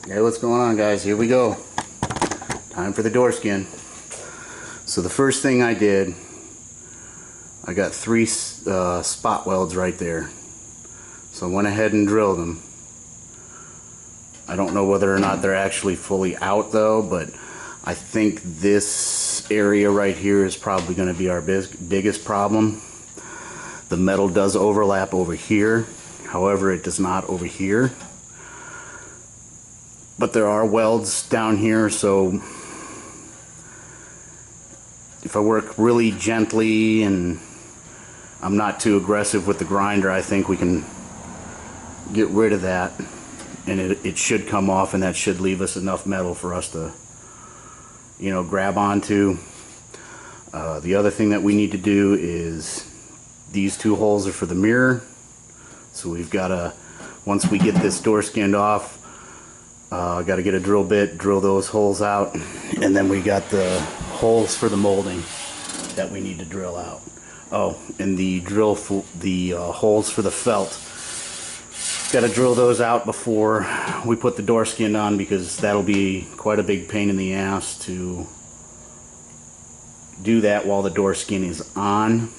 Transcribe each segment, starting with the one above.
Hey, what's going on, guys? Here we go. Time for the door skin. So the first thing I did, I got 3 spot welds right there. So I went ahead and drilled them. I don't know whether or not they're actually fully out though, but I think this area right here is probably going to be our biggest problem. The metal does overlap over here, however it does not over here. But there are welds down here, so if I work really gently and I'm not too aggressive with the grinder, I think we can get rid of that, and it should come off, and that should leave us enough metal for us to, you know, grab onto. The other thing that we need to do is these 2 holes are for the mirror, so we've got to, once we get this door skinned off, got to get a drill bit, drill those holes out, and then we got the holes for the molding that we need to drill out. Oh, and the holes for the felt, got to drill those out before we put the door skin on, because that'll be quite a big pain in the ass to do that while the door skin is on.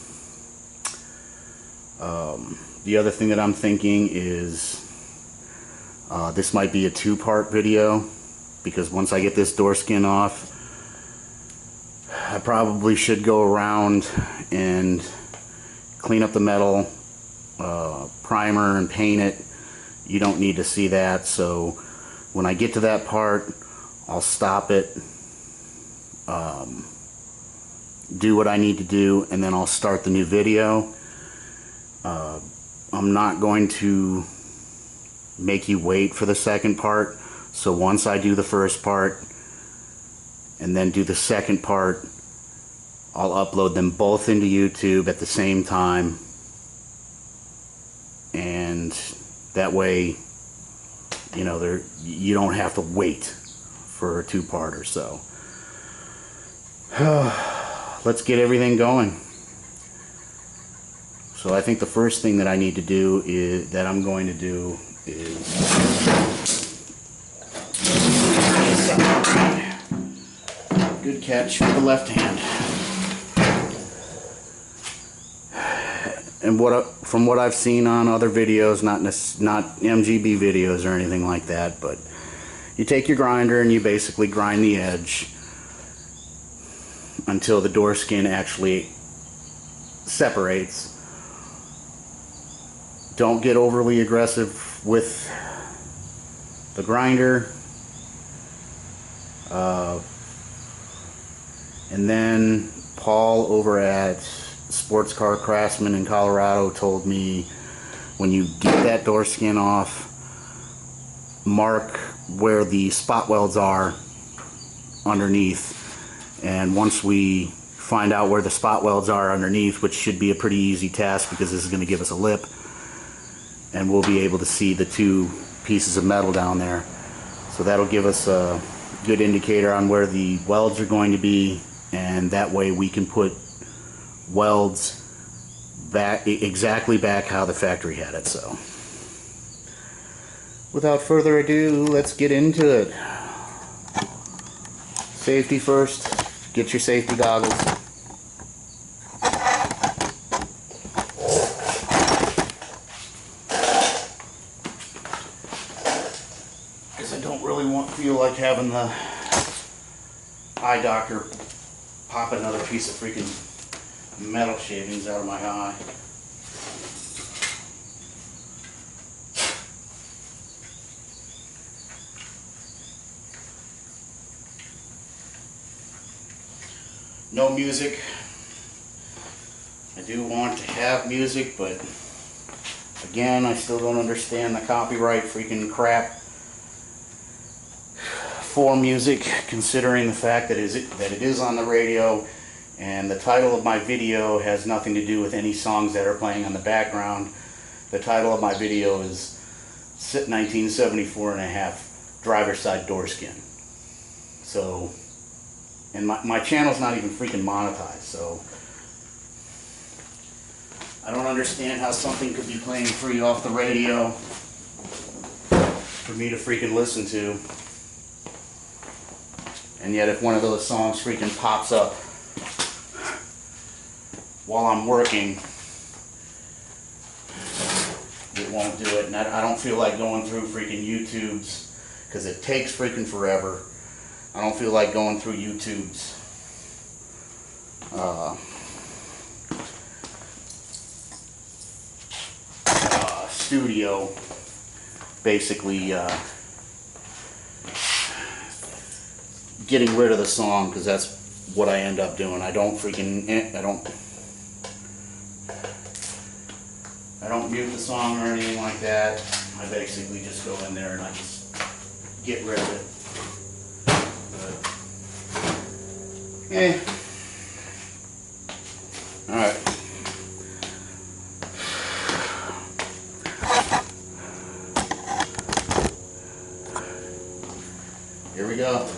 The other thing that I'm thinking is this might be a 2-part video, because once I get this door skin off, I probably should go around and clean up the metal, primer and paint it. You don't need to see that, so when I get to that part, I'll stop it, do what I need to do, and then I'll start the new video. I'm not going to make you wait for the second part, so once I do the first part and then do the second part, I'll upload them both into YouTube at the same time, and that way, you know, you don't have to wait for a 2-parter. So let's get everything going. So I think the first thing that I need to do is good catch with the left hand. And from what I've seen on other videos, not MGB videos or anything like that, but you take your grinder and you basically grind the edge until the door skin actually separates. Don't get overly aggressive with the grinder. And then Paul over at Sports Car Craftsman in Colorado told me, when you get that door skin off, mark where the spot welds are underneath, and once we find out where the spot welds are underneath, which should be a pretty easy task because this is going to give us a lip, and we'll be able to see the 2 pieces of metal down there. So that'll give us a good indicator on where the welds are going to be, and that way we can put welds back exactly back how the factory had it. So without further ado, let's get into it. Safety first. Get your safety goggles. Because I don't really feel like having the eye doctor pop another piece of freaking metal shavings out of my eye. No music. I do want to have music, but again, I still don't understand the copyright freaking crap for music, considering the fact that it is on the radio, and the title of my video has nothing to do with any songs that are playing on the background. The title of my video is 1974 and a half driver's side door skin. So, and my channel's not even freaking monetized, so I don't understand how something could be playing free off the radio for me to freaking listen to. And yet if one of those songs freaking pops up while I'm working, it won't do it. And I don't feel like going through freaking YouTubes, because it takes freaking forever. I don't feel like going through YouTube's studio, basically getting rid of the song, because that's what I end up doing. I don't mute the song or anything like that. I basically just go in there and I just get rid of it. But, alright. Here we go.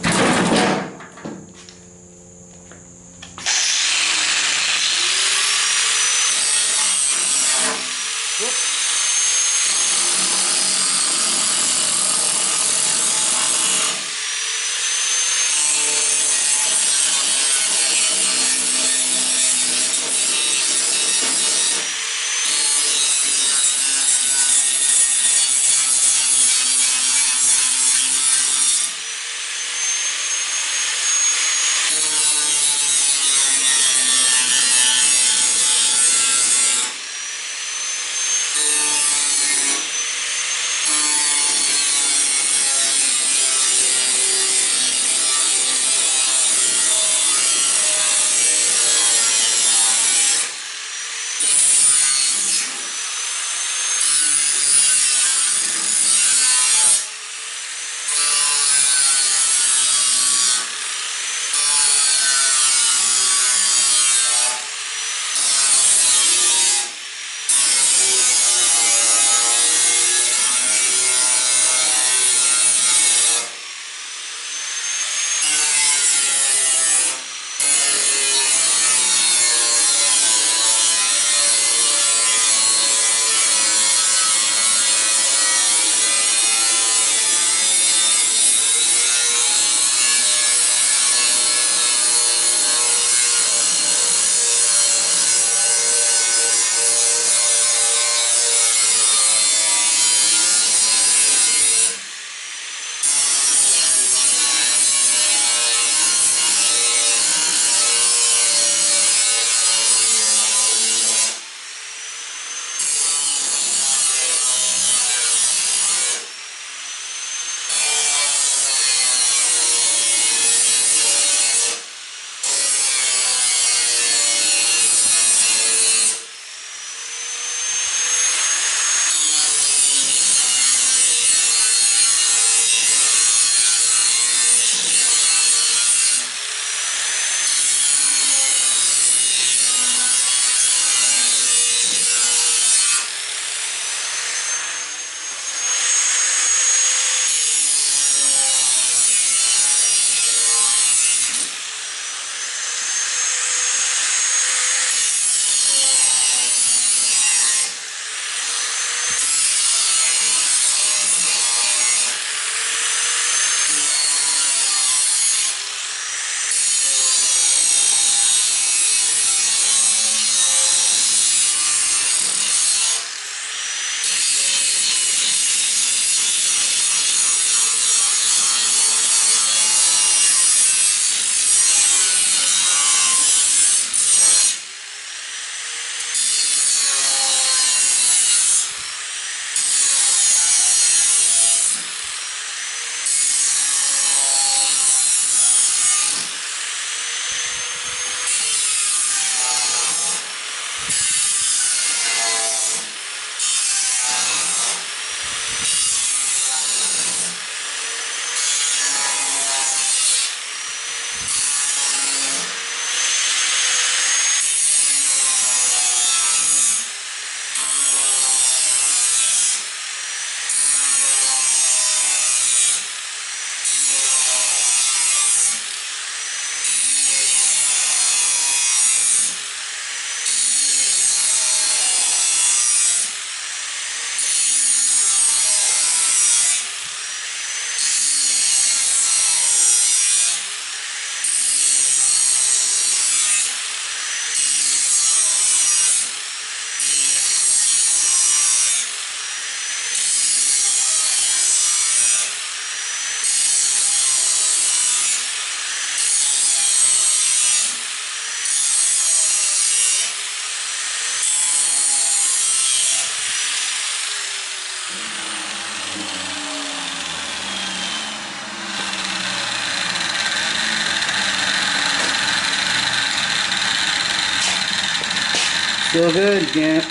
Still good, Gant.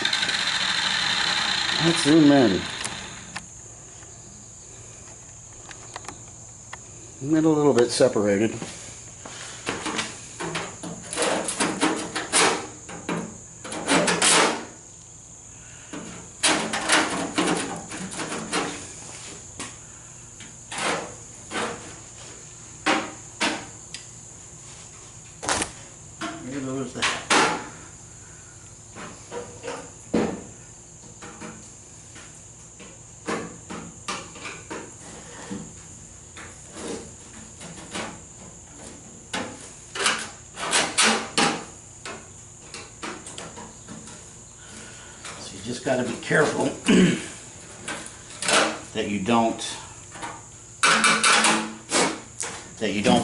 Let's zoom in. Middle a little bit separated. There goes that. So you just got to be careful that you don't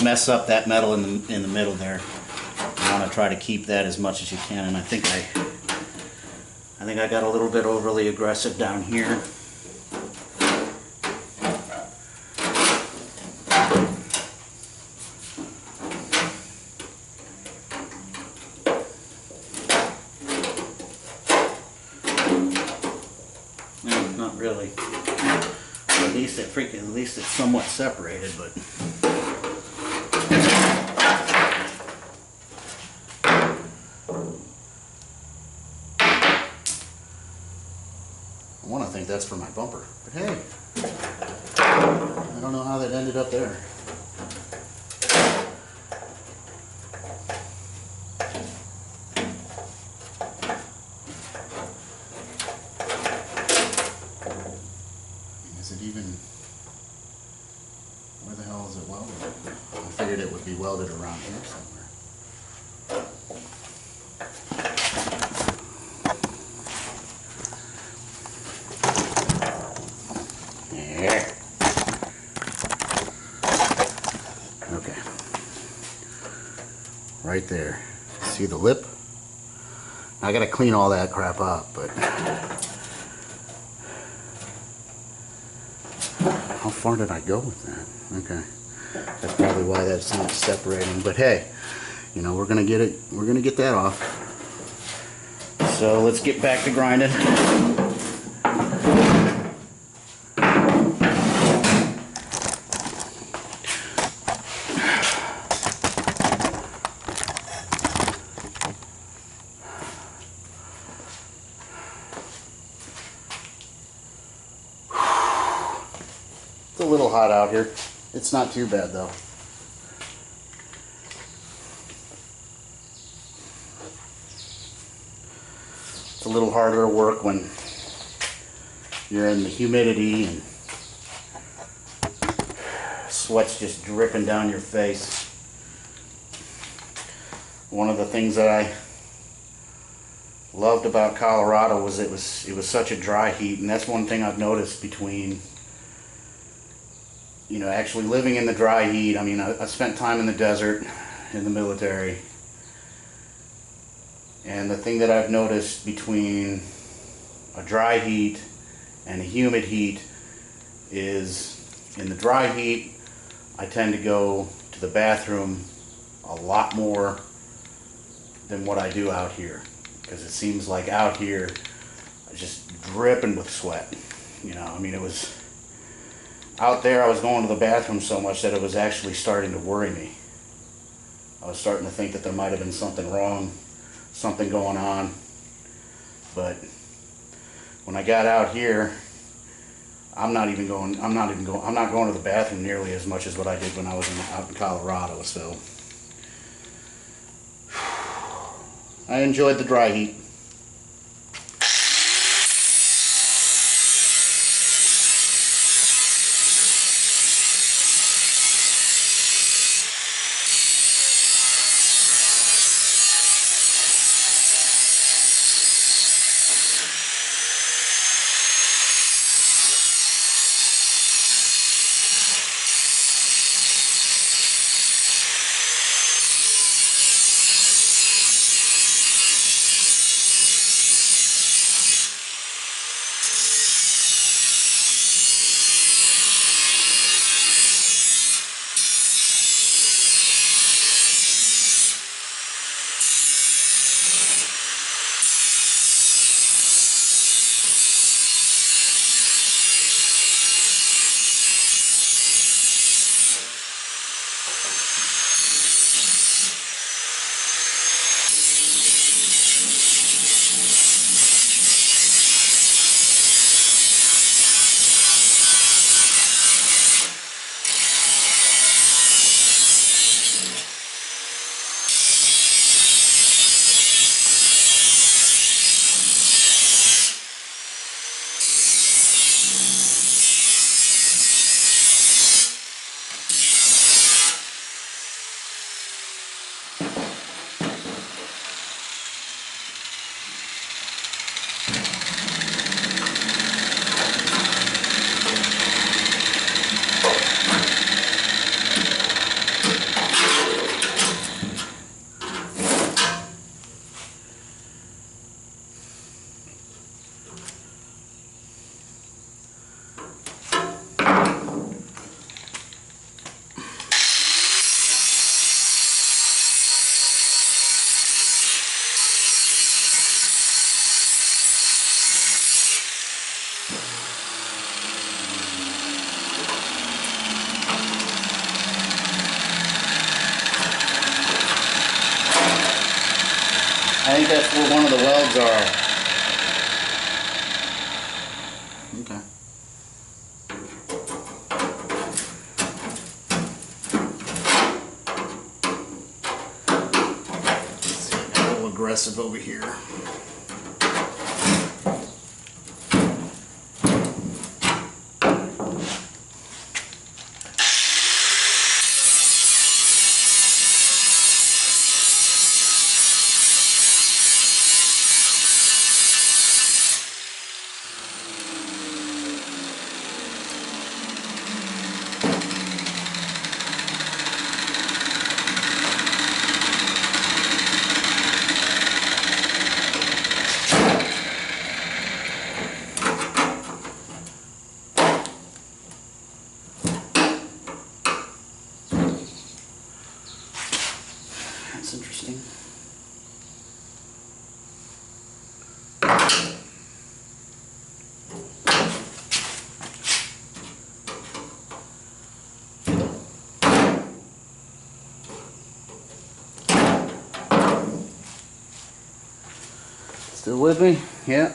mess up that metal in the middle there. You want to try to keep that as much as you can, and I think I got a little bit overly aggressive down here. No, not really. At least it's somewhat separated, but. I want to think that's for my bumper, but hey, I don't know how that ended up there. Is it even, where the hell is it welded? I figured it would be welded around here somewhere. Okay, right there. See the lip? I gotta clean all that crap up, but how far did I go with that? Okay, that's probably why that's not separating. But hey, you know, we're gonna get it. We're gonna get that off. So let's get back to grinding. It's a little hot out here. It's not too bad though. It's a little harder to work when you're in the humidity and sweat's just dripping down your face. One of the things that I loved about Colorado was it was such a dry heat, and that's one thing I've noticed between, you know, actually living in the dry heat. I mean, I spent time in the desert in the military, and the thing that I've noticed between a dry heat and a humid heat is, in the dry heat, I tend to go to the bathroom a lot more than what I do out here, because it seems like out here I'm just dripping with sweat. You know, I mean, it was out there I was going to the bathroom so much that it was actually starting to worry me. I was starting to think that there might have been something wrong, something going on. But when I got out here, I'm not going to the bathroom nearly as much as what I did when I was out in Colorado. So I enjoyed the dry heat. I think that's where one of the welds are. Okay. Let's see, I got a little aggressive over here. That's interesting. Still with me? Yeah.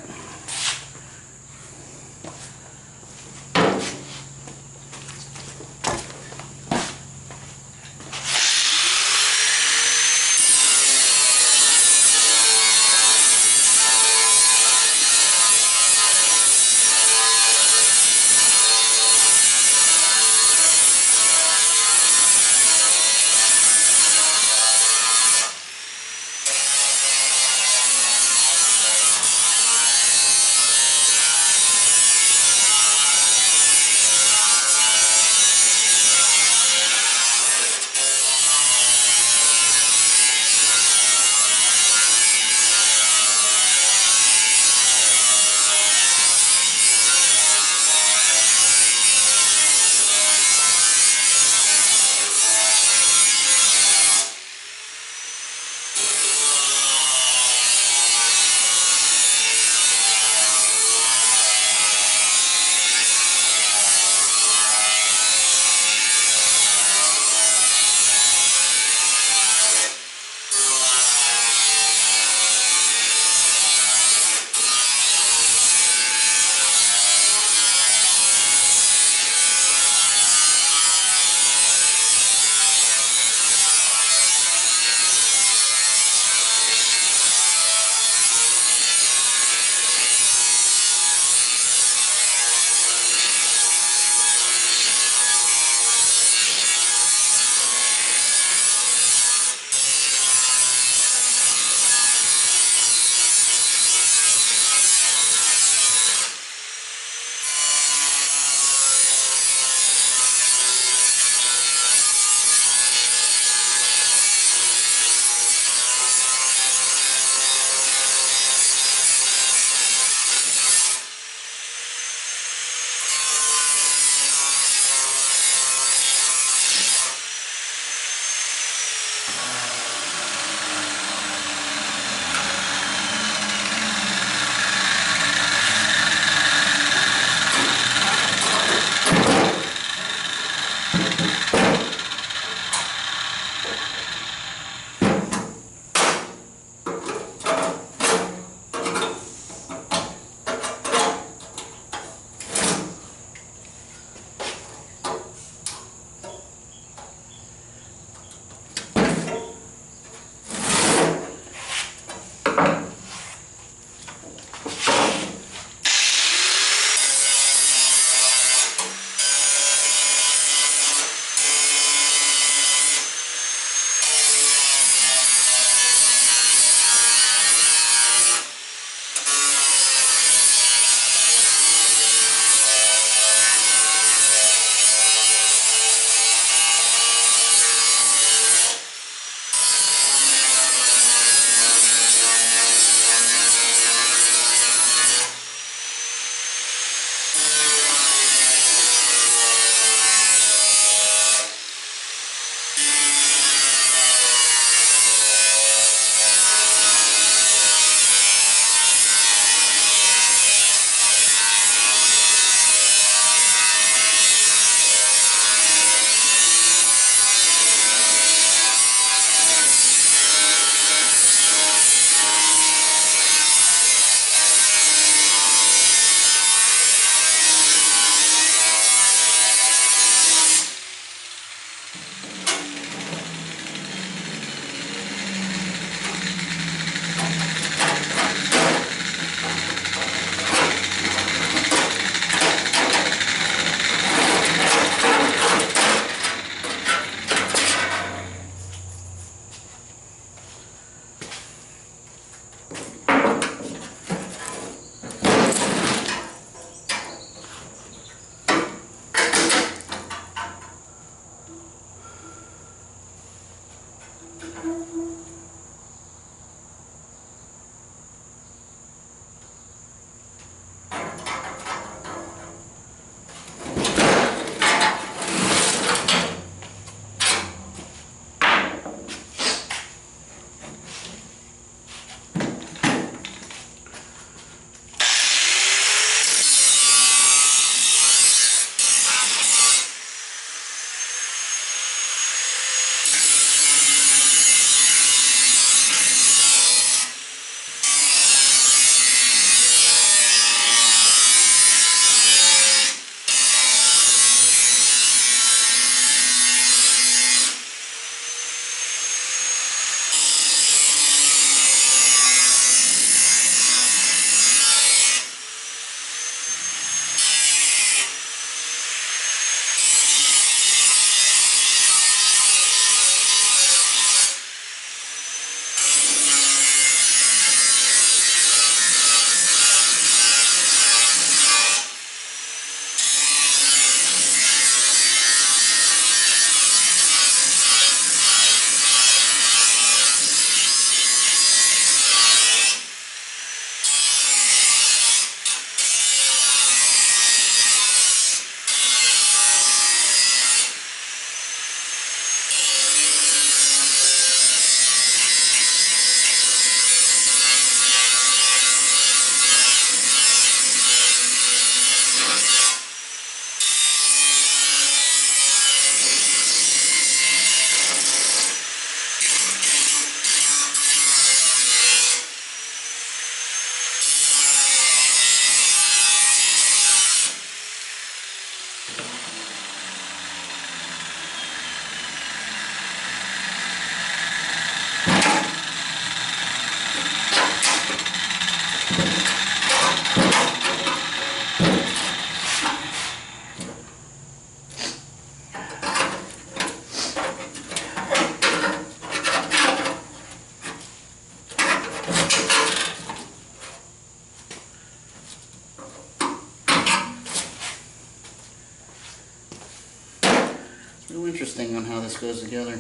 It's real interesting on how this goes together.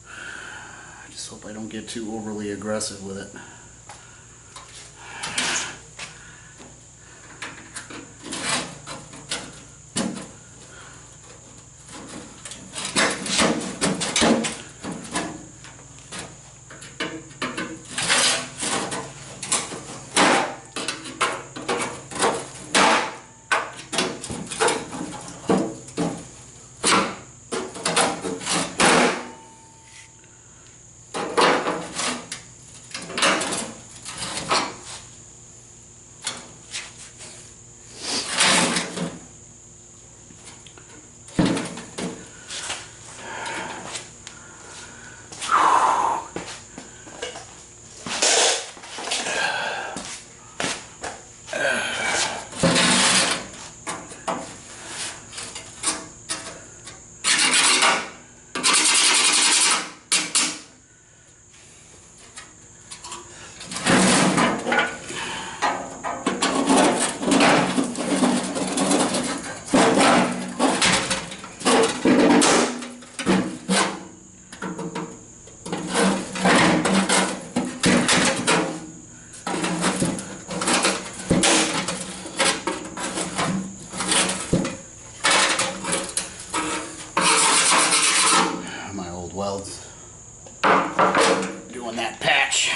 I just hope I don't get too overly aggressive with it. Welds doing that patch.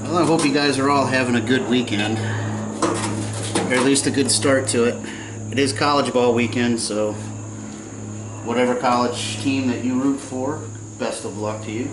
Well, I hope you guys are all having a good weekend, or at least a good start to it. It is college ball weekend, so whatever college team that you root for, best of luck to you.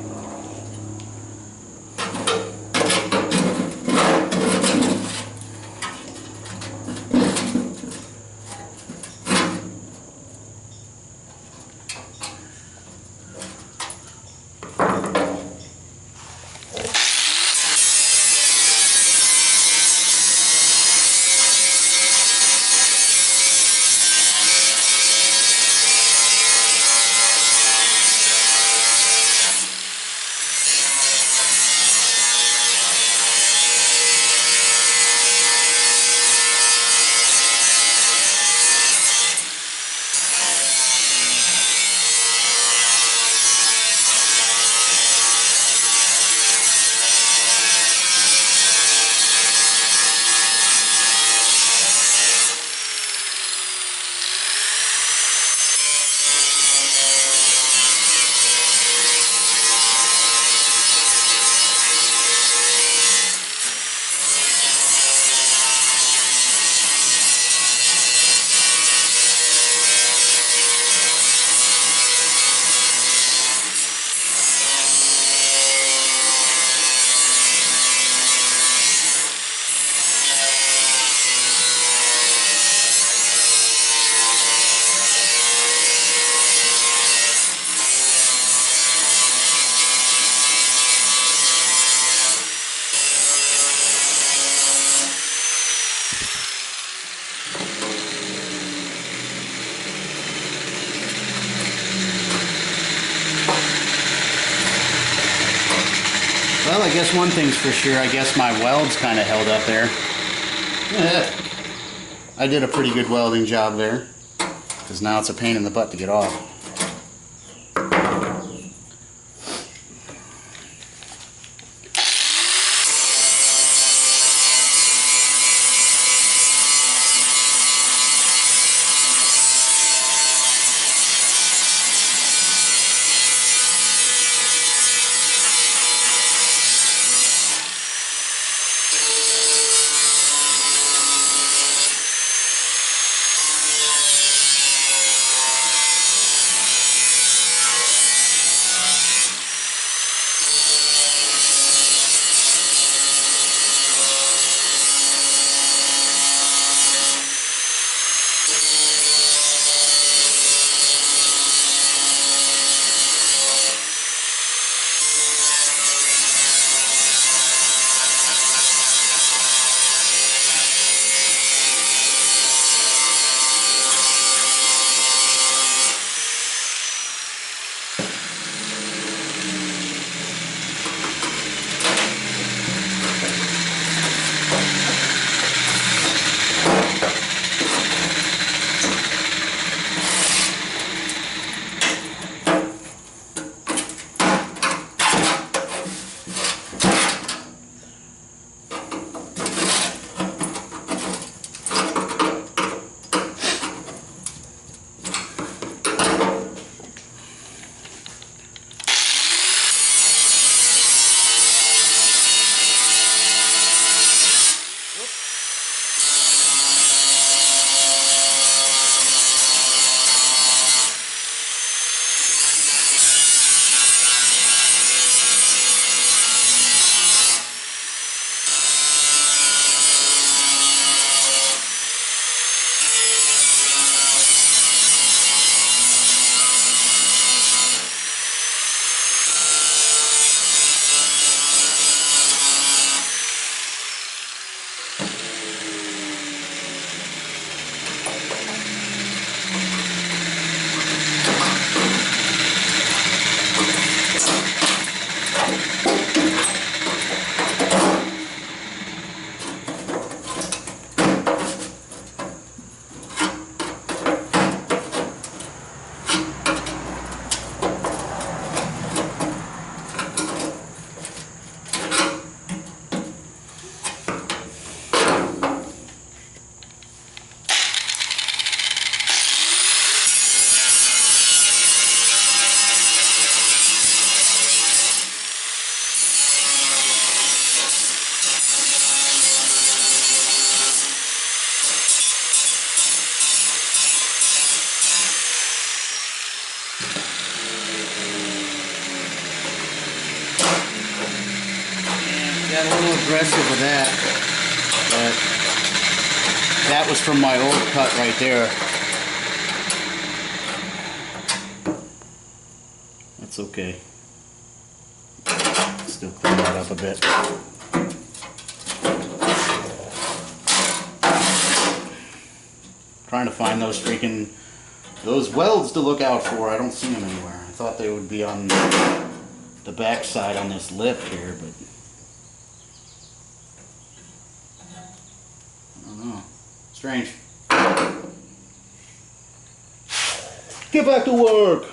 Well, I guess one thing's for sure. I guess my welds kind of held up there. Yeah. I did a pretty good welding job there, because now it's a pain in the butt to get off. got a little aggressive with that, but that was from my old cut right there. That's okay. Still clean that up a bit. Trying to find those welds to look out for. I don't see them anywhere. I thought they would be on the back side on this lip here, but I don't know. Strange. Get back to work.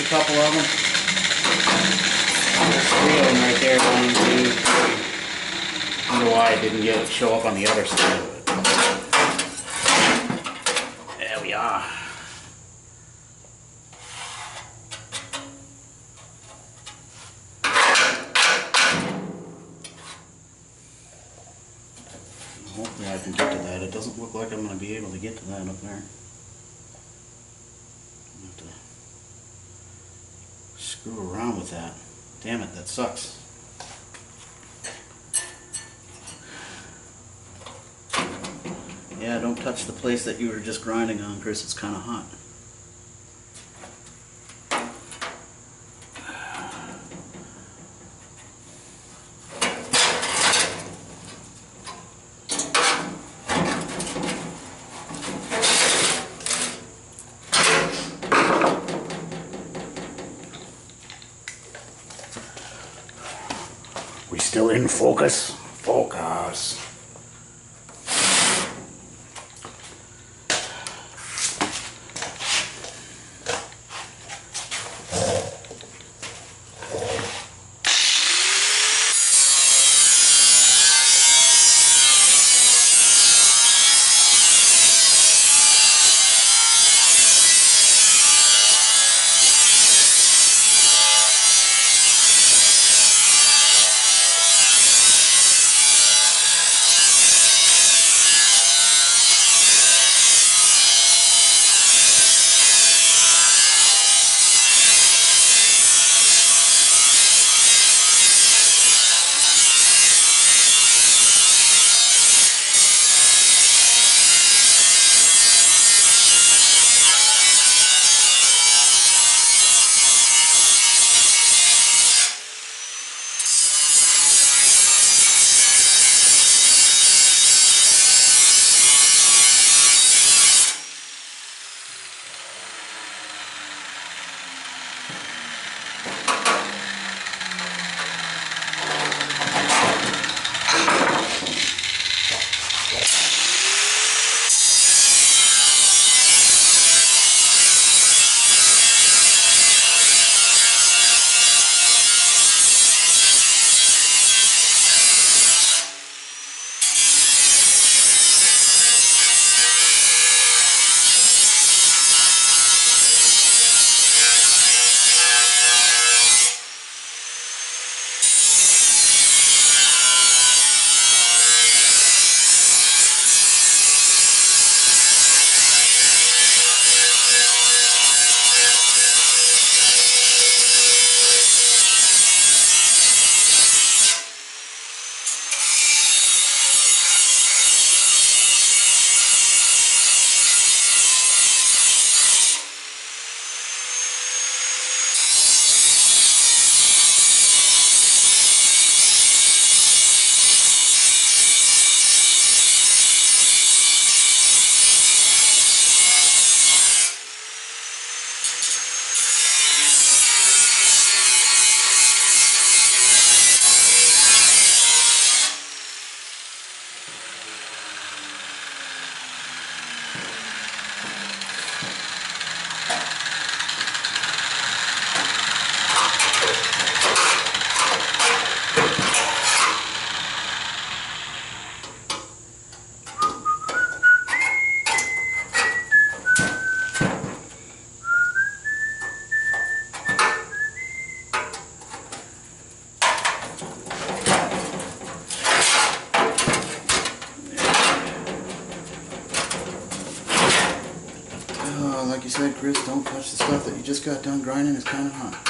a couple of them. There's 3 of them right there. 1, 2, 3. I wonder why it didn't show up on the other side. There we are. Hopefully I can get to that. It doesn't look like I'm going to be able to get to that up there. I'm going to have to screw around with that. Damn it, that sucks. Yeah, don't touch the place that you were just grinding on, Chris. It's kind of hot. We still in focus? Focus. Like you said, Chris, don't touch the stuff that you just got done grinding. It's kind of hot.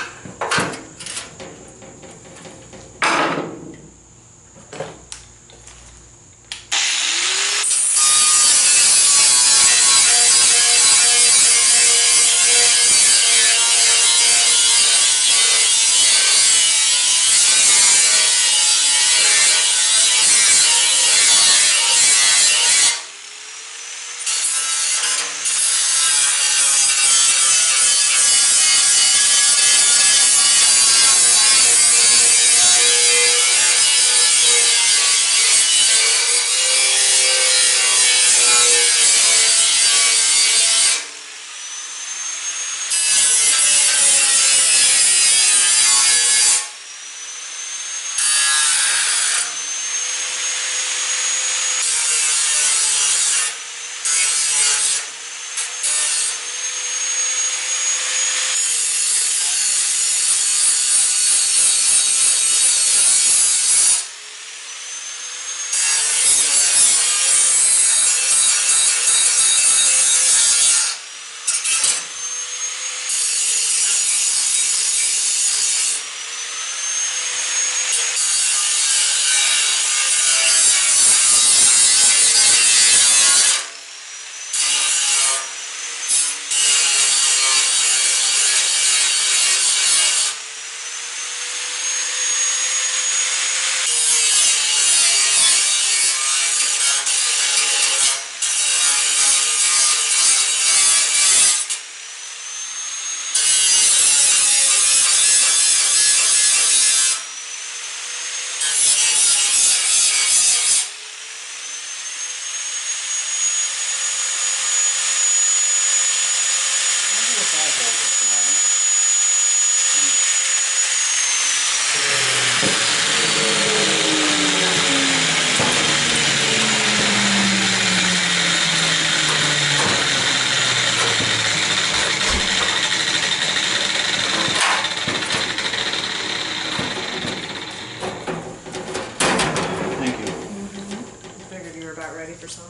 ready for some.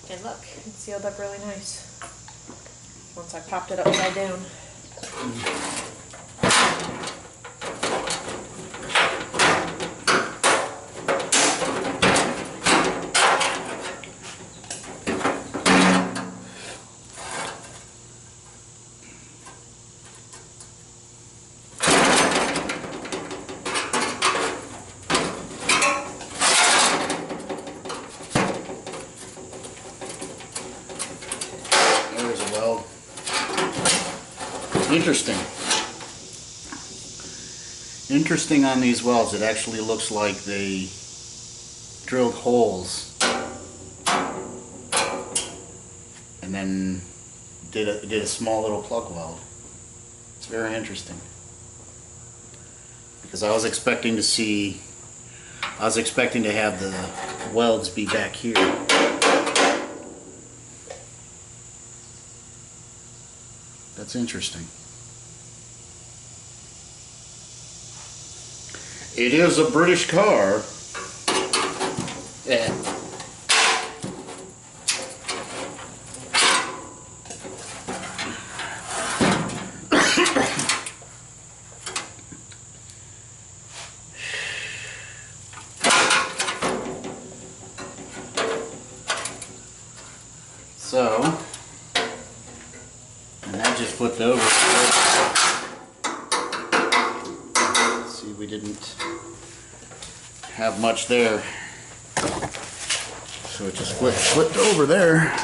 And look, it's sealed up really nice once I popped it upside down. There's a weld. Interesting. Interesting on these welds, it actually looks like they drilled holes and then did a small little plug weld. It's very interesting. Because I was expecting to have the welds be back here. That's interesting. It is a British car. Yeah. So, and that just flipped over. See, we didn't have much there. So it just flipped over there.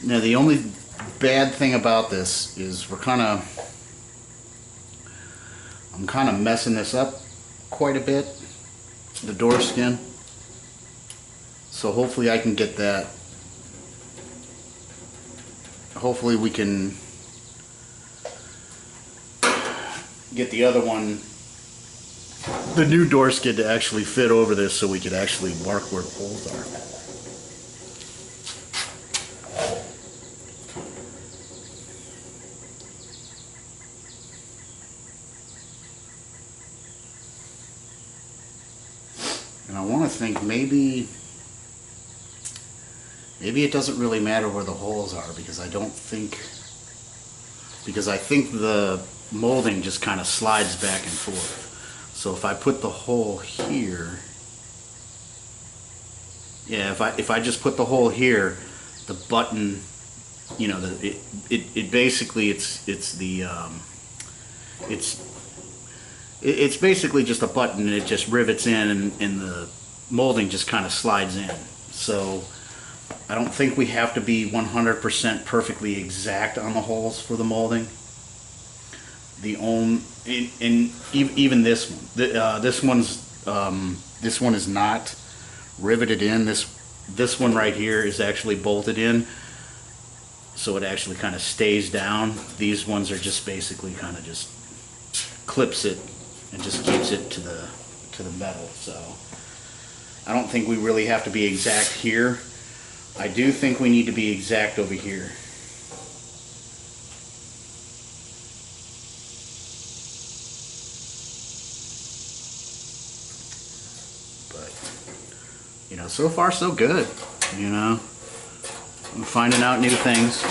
Now the only bad thing about this is I'm kind of messing this up quite a bit, the door skin. So hopefully I can get that. Hopefully we can get the other one, the new door skid, to actually fit over this so we could actually mark where the holes are. And I want to think maybe it doesn't really matter where the holes are, because I think the molding just kind of slides back and forth. So if I put the hole here, yeah, if I just put the hole here, the button, you know, it basically it's basically just a button, and it just rivets in, and the molding just kind of slides in. So I don't think we have to be 100% perfectly exact on the holes for the molding. Even this one, this one is not riveted in. This one right here is actually bolted in, so it actually kind of stays down. These ones are just basically kind of just clips it and just keeps it to the metal. So I don't think we really have to be exact here. I do think we need to be exact over here. But, you know, so far so good, you know. I'm finding out new things.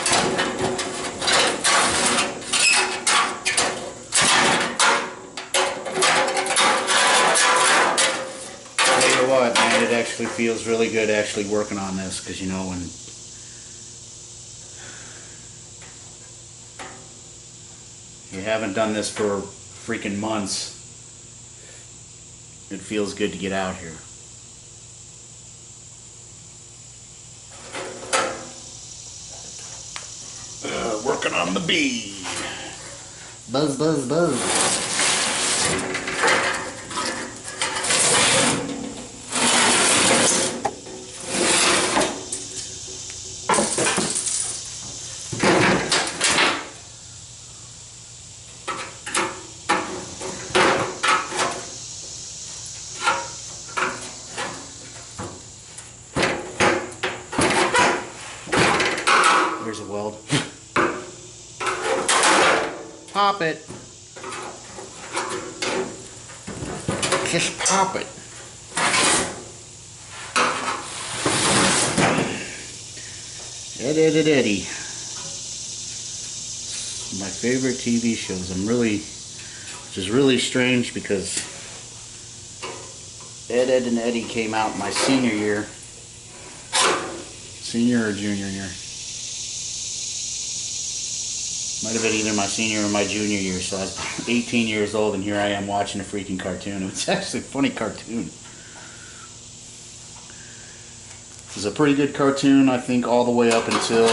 What, man, it actually feels really good actually working on this, because, you know, when you haven't done this for freaking months, it feels good to get out here. Working on the bead. Buzz, buzz, buzz. pop it. Just pop it. Eddie. My favorite TV shows. Which is really strange because Ed, and Eddie came out my senior year. Senior or junior year? Might have been either my senior or my junior year, so I was 18 years old, and here I am watching a freaking cartoon. It's actually a funny cartoon. It was a pretty good cartoon, I think, all the way up until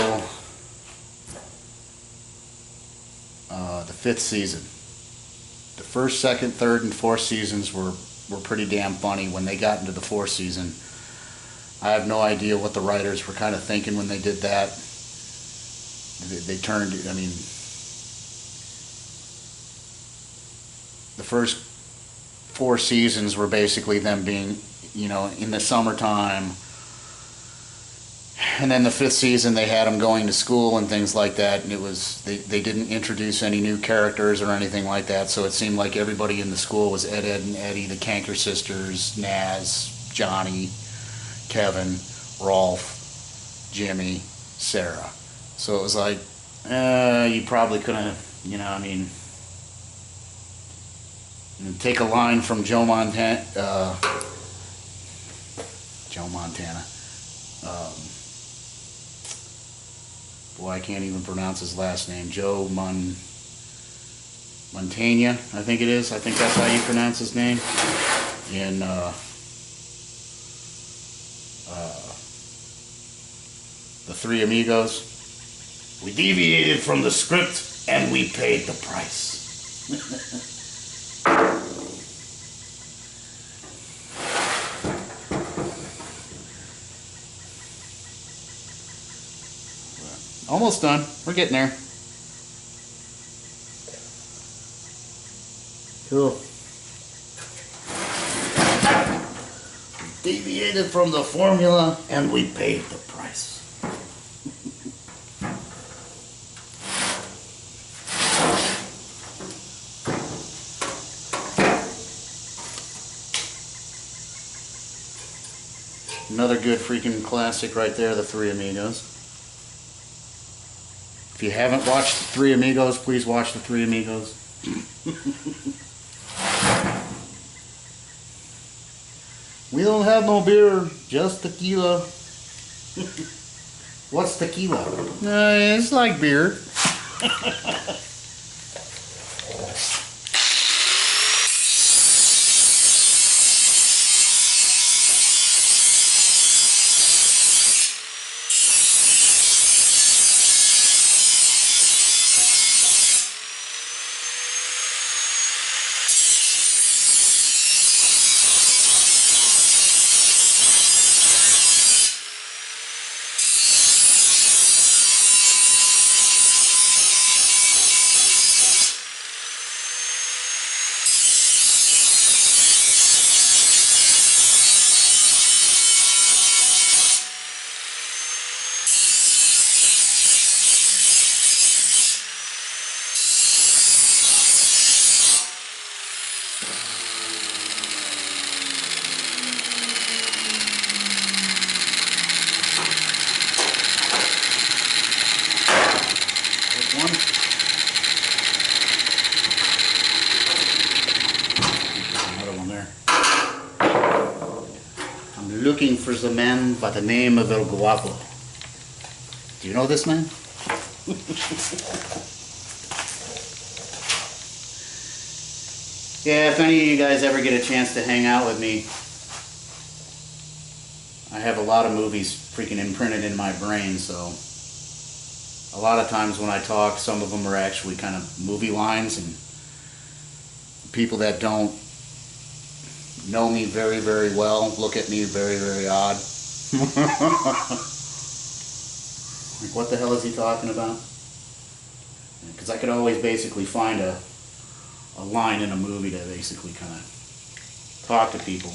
the 5th season. The first, second, third, and fourth seasons were pretty damn funny. When they got into the 4th season, I have no idea what the writers were kind of thinking when they did that. They turned, I mean, the first 4 seasons were basically them being, you know, in the summertime. And then the 5th season they had them going to school and things like that, and it was, they didn't introduce any new characters or anything like that, so it seemed like everybody in the school was Ed, and Eddie, the Canker sisters, Naz, Johnny, Kevin, Rolf, Jimmy, Sarah. So it was like, you probably couldn't, you know, I mean, take a line from Joe Montana. Boy, I can't even pronounce his last name. Joe Montana, I think it is. I think that's how you pronounce his name. In The Three Amigos. We deviated from the script and we paid the price. Almost done. We're getting there. Cool. We deviated from the formula and we paid the price. Another good freaking classic right there, The Three Amigos. If you haven't watched The Three Amigos, please watch The Three Amigos. We don't have no beer, just tequila. What's tequila? It's like beer. Looking for the man by the name of El Guapo. Do you know this man? Yeah, if any of you guys ever get a chance to hang out with me, I have a lot of movies freaking imprinted in my brain, so a lot of times when I talk, some of them are actually kind of movie lines, and people that don't know me very, very well look at me very, very odd. Like, what the hell is he talking about? Because I could always basically find a line in a movie to basically kind of talk to people.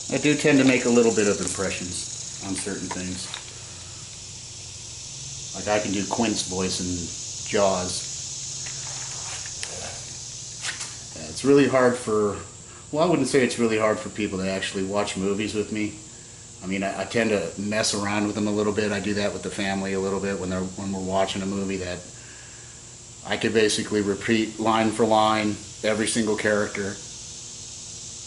And I do tend to make a little bit of impressions on certain things. Like I can do Quint's voice in Jaws. Yeah, it's really hard for, well, I wouldn't say it's really hard for people to actually watch movies with me. I mean, I tend to mess around with them a little bit. I do that with the family a little bit when we're watching a movie, that I could basically repeat line for line every single character.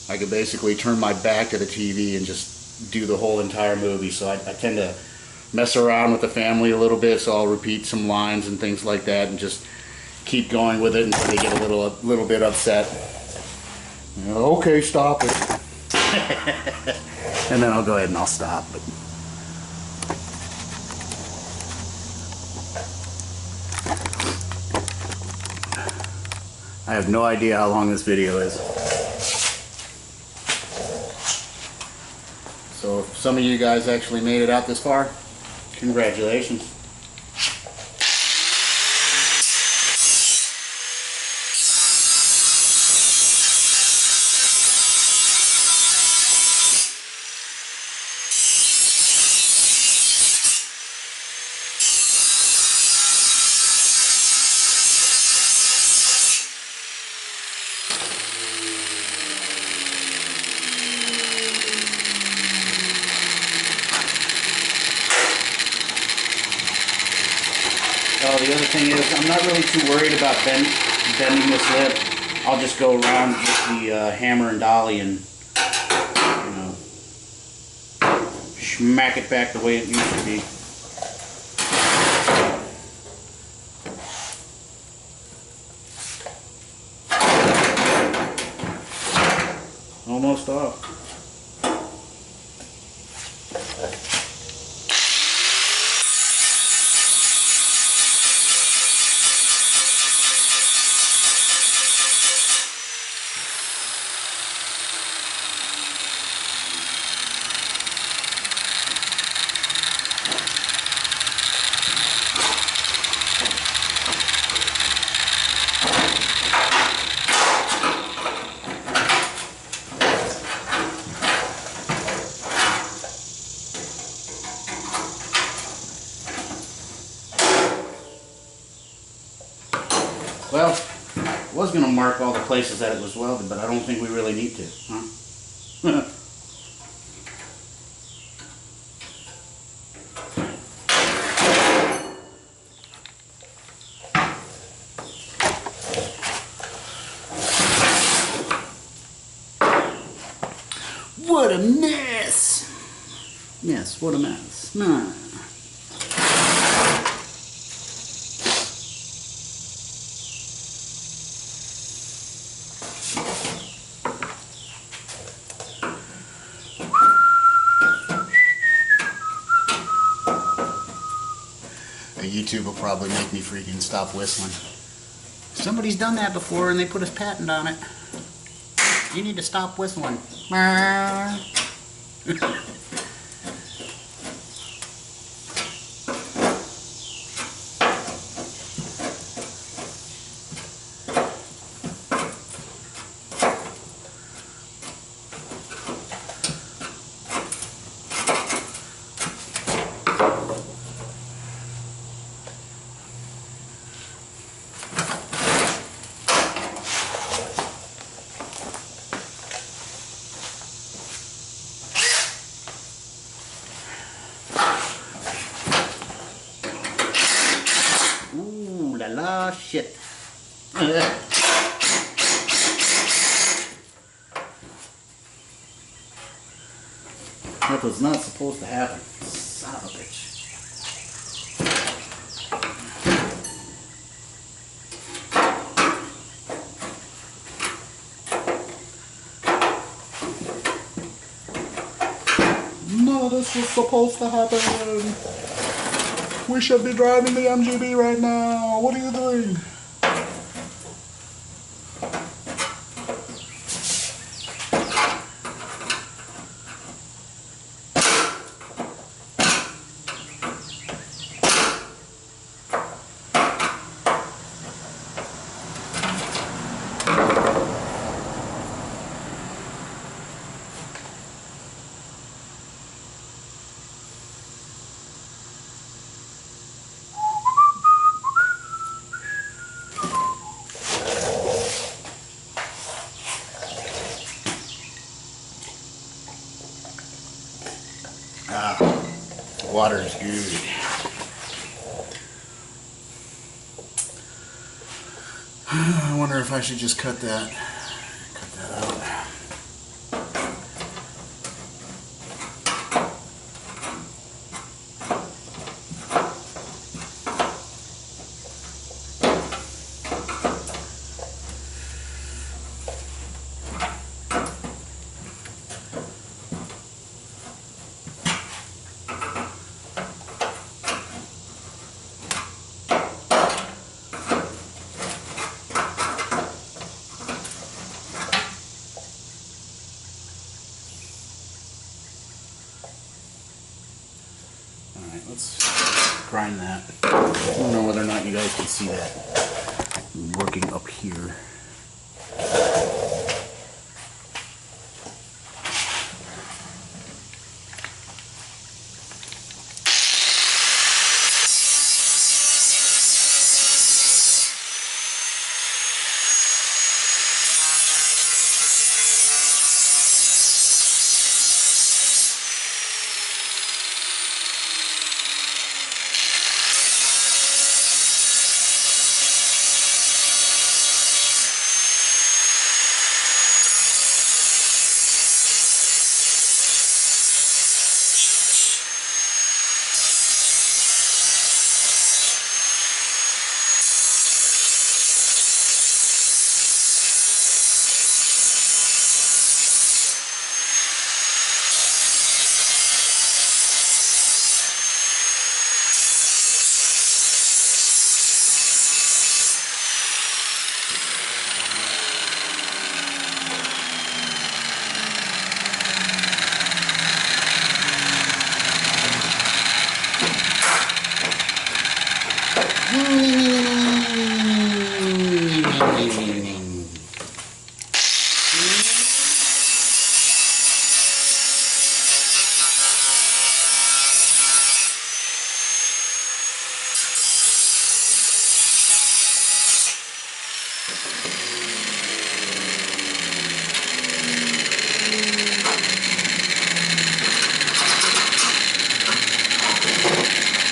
I could basically turn my back to the TV and just do the whole entire movie. So I tend to mess around with the family a little bit, so I'll repeat some lines and things like that and just keep going with it until they get a little bit upset. You know, okay, stop it. And then I'll go ahead and I'll stop. But I have no idea how long this video is. So if some of you guys actually made it out this far, congratulations. The other thing is, I'm not really too worried about bending this lip. I'll just go around with the hammer and dolly and, you know, smack it back the way it used to be. Almost off. Well, I was going to mark all the places that it was welded, but I don't think we really need to, huh? What a mess! Yes, what a mess. Nah. YouTube will probably make me freaking stop whistling. Somebody's done that before and they put a patent on it. You need to stop whistling. Ah, shit. That was not supposed to happen. Son of a bitch. No, this was supposed to happen. We should be driving the MGB right now. What are you doing? water is good. I wonder if I should just cut that out. Alright, let's grind that. I don't know whether or not you guys can see that working up here.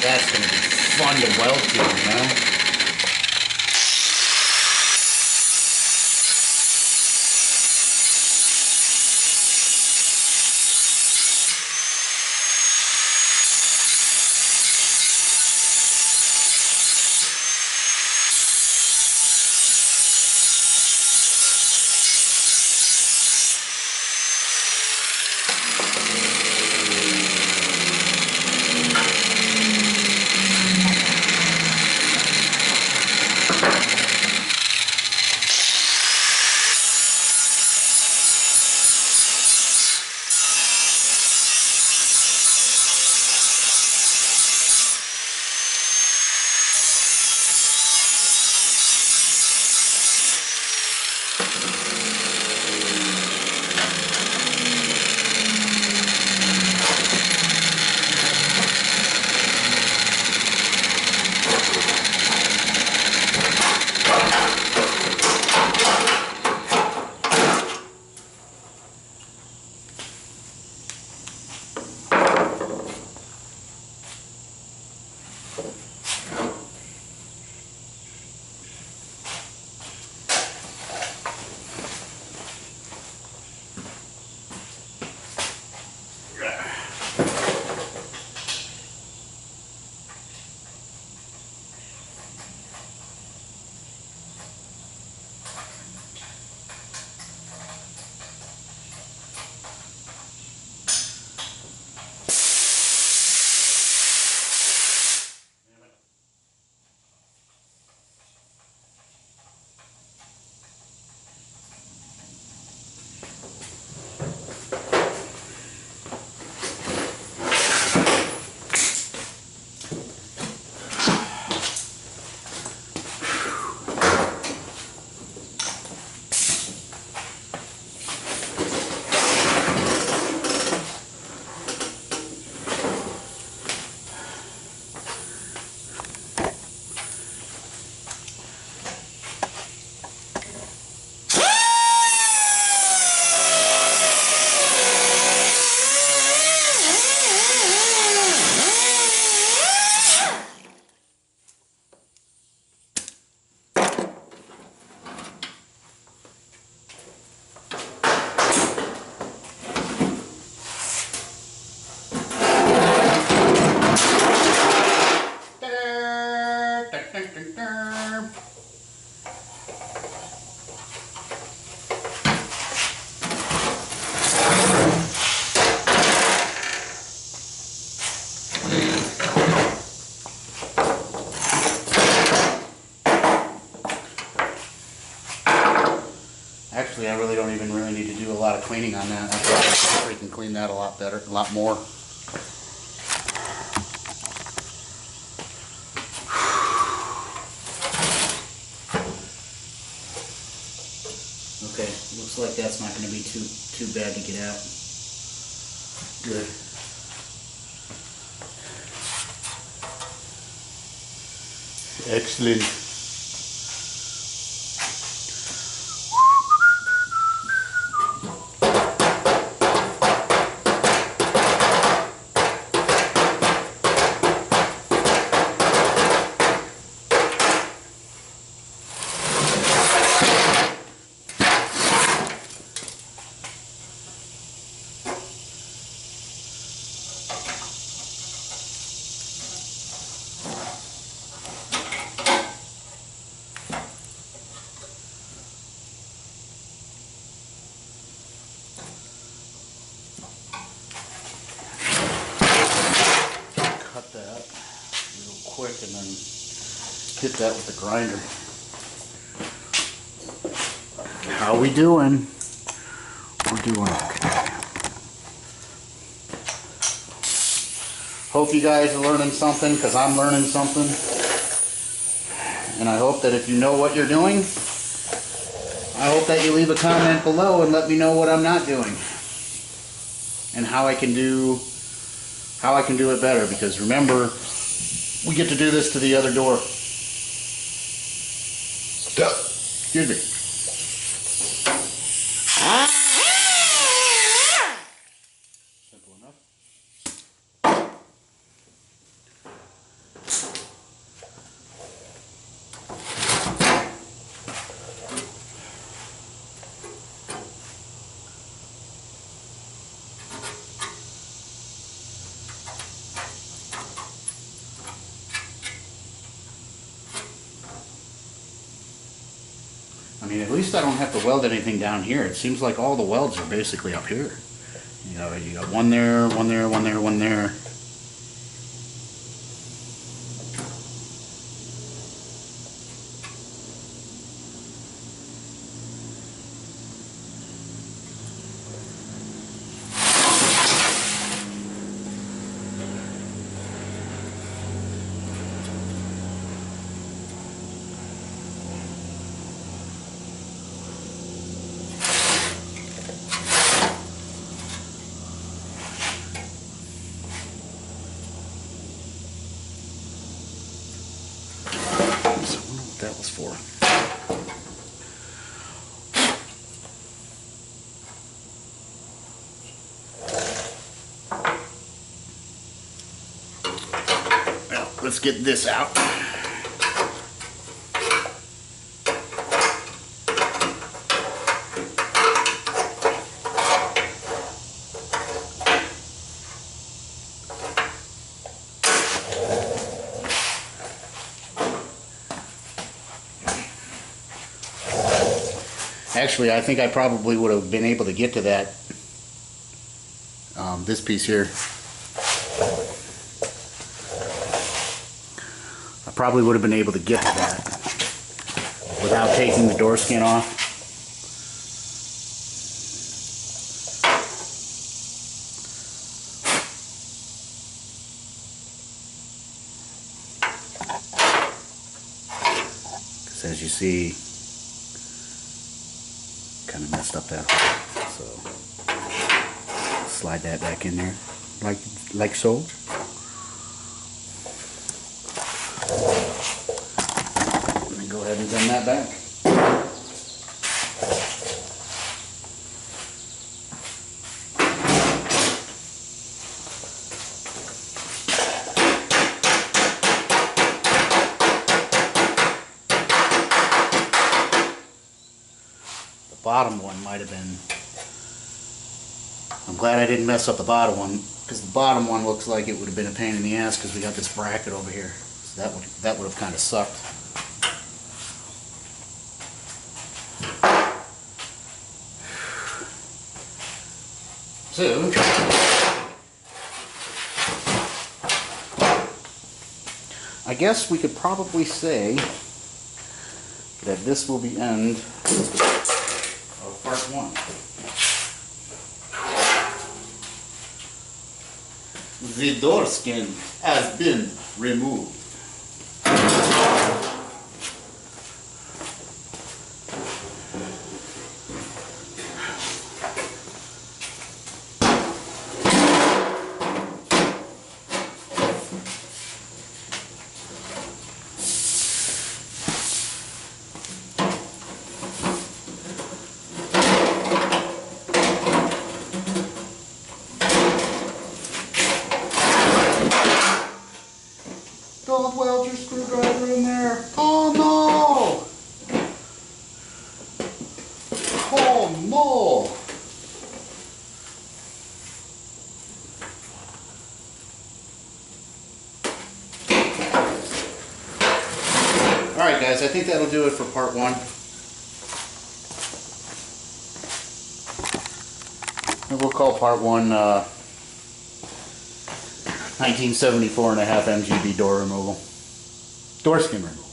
That's going to be fun to weld to, huh? Actually, I really don't even need to do a lot of cleaning on that. I thought we can clean that a lot better, a lot more. Okay, looks like that's not going to be too bad to get out. Good. Excellent. Cut that real quick and then hit that with the grinder. How we doing? We're doing okay. Hope you guys are learning something, because I'm learning something. And I hope that if you know what you're doing, I hope that you leave a comment below and let me know what I'm not doing. And how I can do it better, because remember, we get to do this to the other door. Stop. Excuse me. Simple enough. I mean, at least I don't have to weld anything down here. It seems like all the welds are basically up here. You know, you got one there, one there, one there, one there. So I wonder what that was for. Well, let's get this out. Actually, I think I probably would have been able to get to that, this piece here. I probably would have been able to get to that without taking the door skin off. Because as you see, kind of messed up that hole. So slide that back in there like so. And then go ahead and bend that back. The bottom one might have been, I'm glad I didn't mess up the bottom one, because the bottom one looks like it would have been a pain in the ass, because we got this bracket over here. So that would have kind of sucked. So I guess we could probably say that this will be end of part 1. The door skin has been removed. Don't weld your screwdriver in there. Oh no! Oh no! Alright guys, I think that'll do it for part 1. And we'll call part 1 1974.5 MGB door removal. Door skin removal.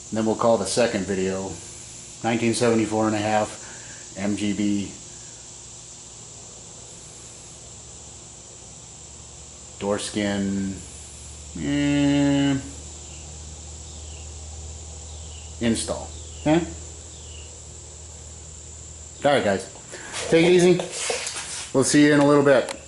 And then we'll call the second video 1974.5 MGB door skin install. Okay? Alright guys, take it easy. We'll see you in a little bit.